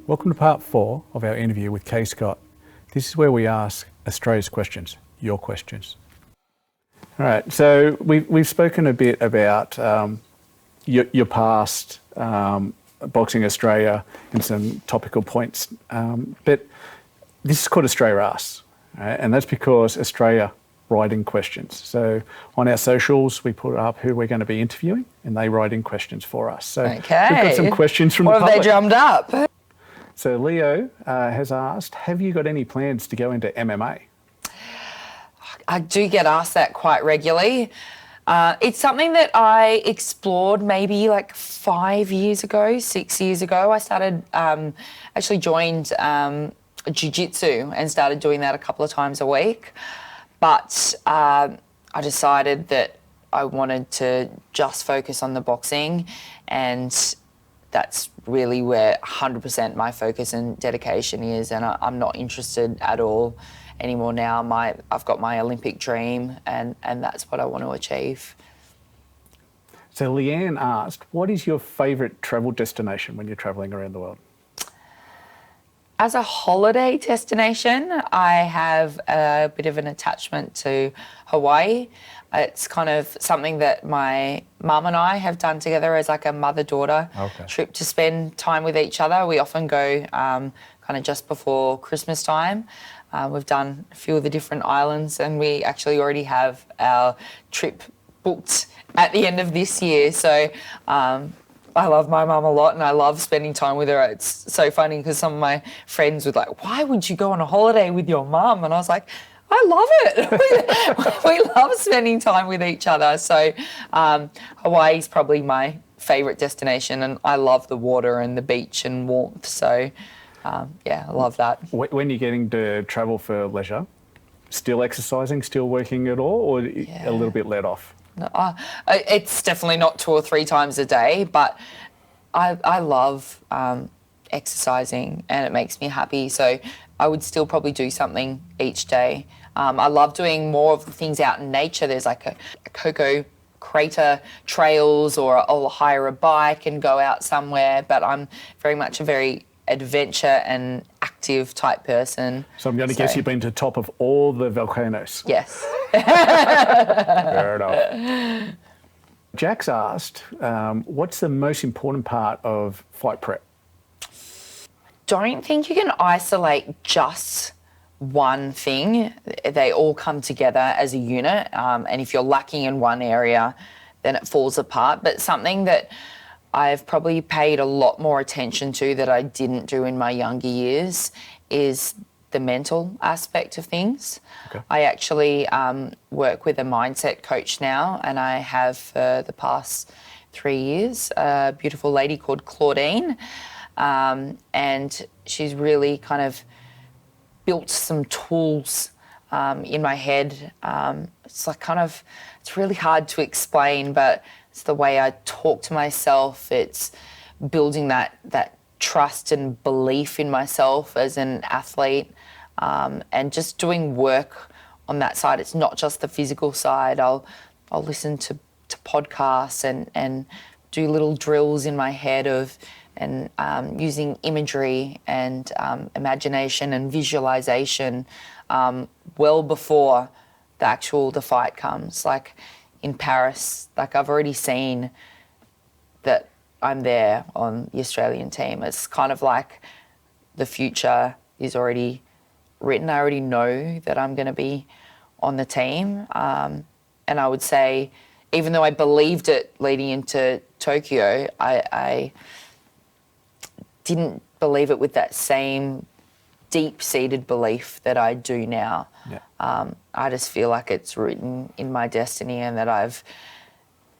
Welcome to part 4 of our interview with Kaye Scott. This is where we ask Australia's questions, your questions. All right, so we've spoken a bit about your past, Boxing Australia, and some topical points, but this is called Australia Asks, right? And that's because Australia write in questions. So on our socials, we put up who we're going to be interviewing, and they write in questions for us. So we've got some questions from the public. What have they drummed up? So Leo has asked, have you got any plans to go into MMA? I do get asked that quite regularly. It's something that I explored maybe like 6 years ago. I started, actually joined jiu-jitsu and started doing that a couple of times a week. But I decided that I wanted to just focus on the boxing, and that's really where 100% my focus and dedication is, and I'm not interested at all anymore now. I've got my Olympic dream, and that's what I want to achieve. So Leanne asked, what is your favourite travel destination when you're travelling around the world? As a holiday destination, I have a bit of an attachment to Hawaii. It's kind of something that my mum and I have done together as like a mother-daughter trip to spend time with each other. We often go kind of just before Christmas time. We've done a few of the different islands, and we actually already have our trip booked at the end of this year. So I love my mum a lot, and I love spending time with her. It's so funny because some of my friends would like, why would you go on a holiday with your mum? And I was like, I love it. We love spending time with each other. So Hawaii is probably my favourite destination, and I love the water and the beach and warmth. So yeah, I love that. When you're getting to travel for leisure, still exercising, still working at all, or a little bit let off? No, it's definitely not 2 or 3 times a day, but I love exercising, and it makes me happy. So I would still probably do something each day. I love doing more of the things out in nature. There's like a cocoa crater trails, or I'll hire a bike and go out somewhere, but I'm very much a very adventure and active type person. So I'm going to guess you've been to the top of all the volcanoes. Yes. Fair enough. Jack's asked, what's the most important part of fight prep? Don't think you can isolate just one thing. They all come together as a unit, and if you're lacking in one area, then it falls apart. But something that I've probably paid a lot more attention to that I didn't do in my younger years is the mental aspect of things. Okay. I actually work with a mindset coach now, and I have for the past 3 years, a beautiful lady called Claudine, and she's really kind of built some tools in my head. It's like it's really hard to explain, but it's the way I talk to myself. It's building that trust and belief in myself as an athlete, and just doing work on that side. It's not just the physical side. I'll listen to podcasts and do little drills in my head and using imagery and imagination and visualization well before the fight comes. Like in Paris, like I've already seen that I'm there on the Australian team. It's kind of like the future is already written. I already know that I'm going to be on the team. And I would say, even though I believed it leading into Tokyo, I didn't believe it with that same deep-seated belief that I do now. Yeah. I just feel like it's written in my destiny, and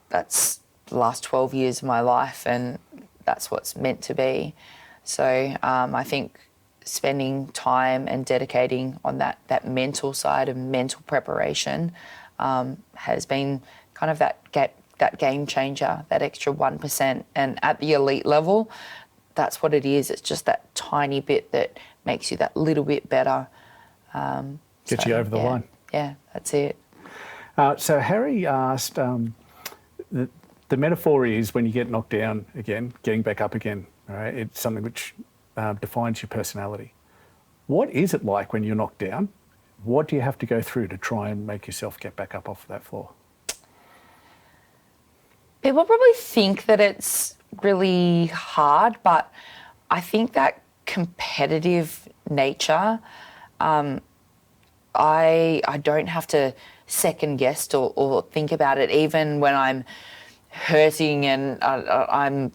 that's the last 12 years of my life, and that's what's meant to be. So I think spending time and dedicating on that mental side of mental preparation has been kind of that game changer, that extra 1%. And at the elite level, that's what it is. It's just that tiny bit that makes you that little bit better. Gets you over the line. Yeah, that's it. So Harry asked, the metaphor is when you get knocked down again, getting back up again. Right? It's something which defines your personality. What is it like when you're knocked down? What do you have to go through to try and make yourself get back up off that floor? People probably think that it's really hard, but I think that competitive nature, I don't have to second guess or think about it. Even when I'm hurting and I'm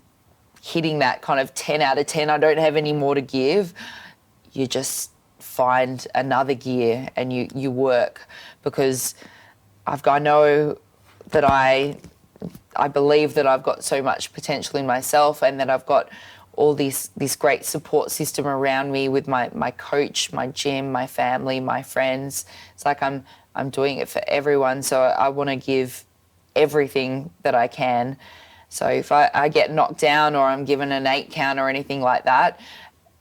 hitting that kind of 10 out of 10, I don't have any more to give. You just find another gear and you work, because I know that I believe that I've got so much potential in myself, and that I've got all this great support system around me with my coach, my gym, my family, my friends. It's like I'm doing it for everyone, so I want to give everything that I can. So if I get knocked down or I'm given an 8 count or anything like that,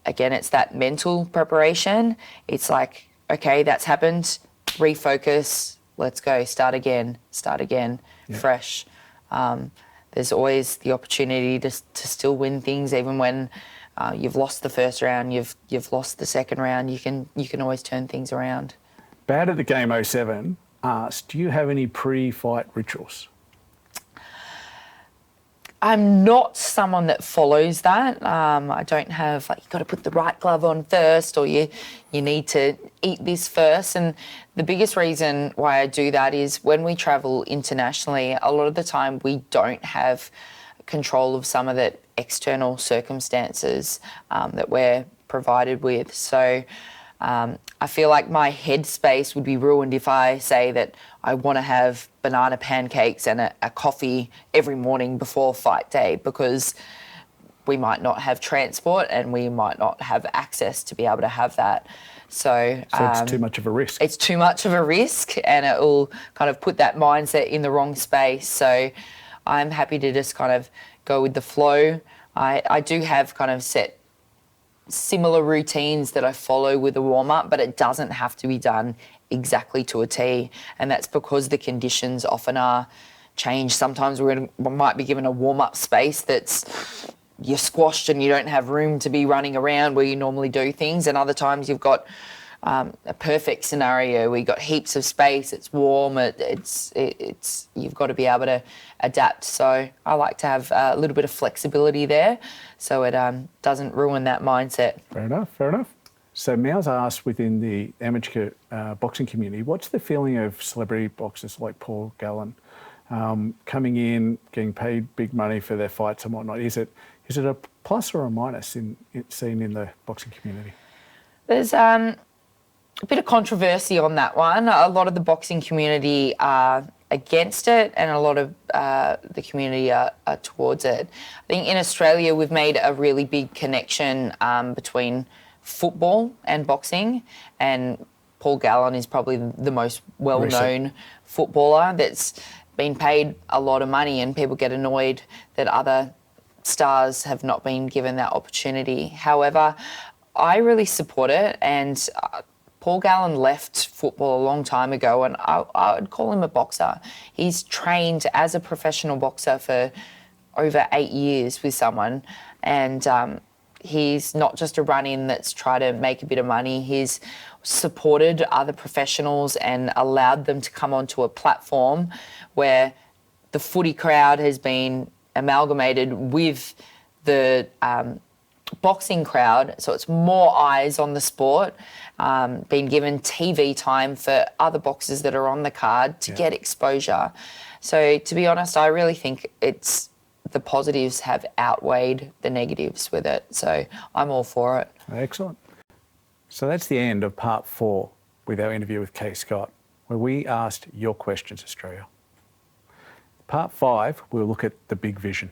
again, it's that mental preparation. It's like, okay, that's happened, refocus, let's go, start again, yeah. Fresh. There's always the opportunity to still win things, even when you've lost the first round, you've lost the second round. You can always turn things around. Bad at the Game 07 asked, do you have any pre-fight rituals? I'm not someone that follows that. I don't have, like, you've got to put the right glove on first, or you need to eat this first. And the biggest reason why I do that is when we travel internationally, a lot of the time we don't have control of some of the external circumstances that we're provided with. So I feel like my headspace would be ruined if I say that I want to have banana pancakes and a coffee every morning before fight day, because we might not have transport and we might not have access to be able to have that. So it's too much of a risk. It's too much of a risk, and it will kind of put that mindset in the wrong space. So I'm happy to just kind of go with the flow. I do have kind of set similar routines that I follow with a warm-up, but it doesn't have to be done exactly to a T, and that's because the conditions often are changed. Sometimes we might be given a warm-up space that's you're squashed and you don't have room to be running around where you normally do things, and other times you've got a perfect scenario where you've got heaps of space, it's warm, it's you've got to be able to adapt. So I like to have a little bit of flexibility there, so it doesn't ruin that mindset. Fair enough. So Mia's asked, within the amateur boxing community, what's the feeling of celebrity boxers like Paul Gallen coming in, getting paid big money for their fights and whatnot? Is it a plus or a minus seen in the boxing community? There's a bit of controversy on that one. A lot of the boxing community are against it, and a lot of the community are towards it. I think in Australia we've made a really big connection between football and boxing, and Paul Gallen is probably the most well-known footballer that's been paid a lot of money, and people get annoyed that other stars have not been given that opportunity. However, I really support it, and Paul Gallen left football a long time ago, and I would call him a boxer. He's trained as a professional boxer for over 8 years with someone, and he's not just a run-in that's tried to make a bit of money. He's supported other professionals and allowed them to come onto a platform where the footy crowd has been amalgamated with the boxing crowd, so it's more eyes on the sport, being given TV time for other boxers that are on the card to get exposure. So to be honest, I really think the positives have outweighed the negatives with it, so I'm all for it. Excellent. So that's the end of part 4 with our interview with Kaye Scott, where we asked your questions, Australia. Part 5, we'll look at the big vision.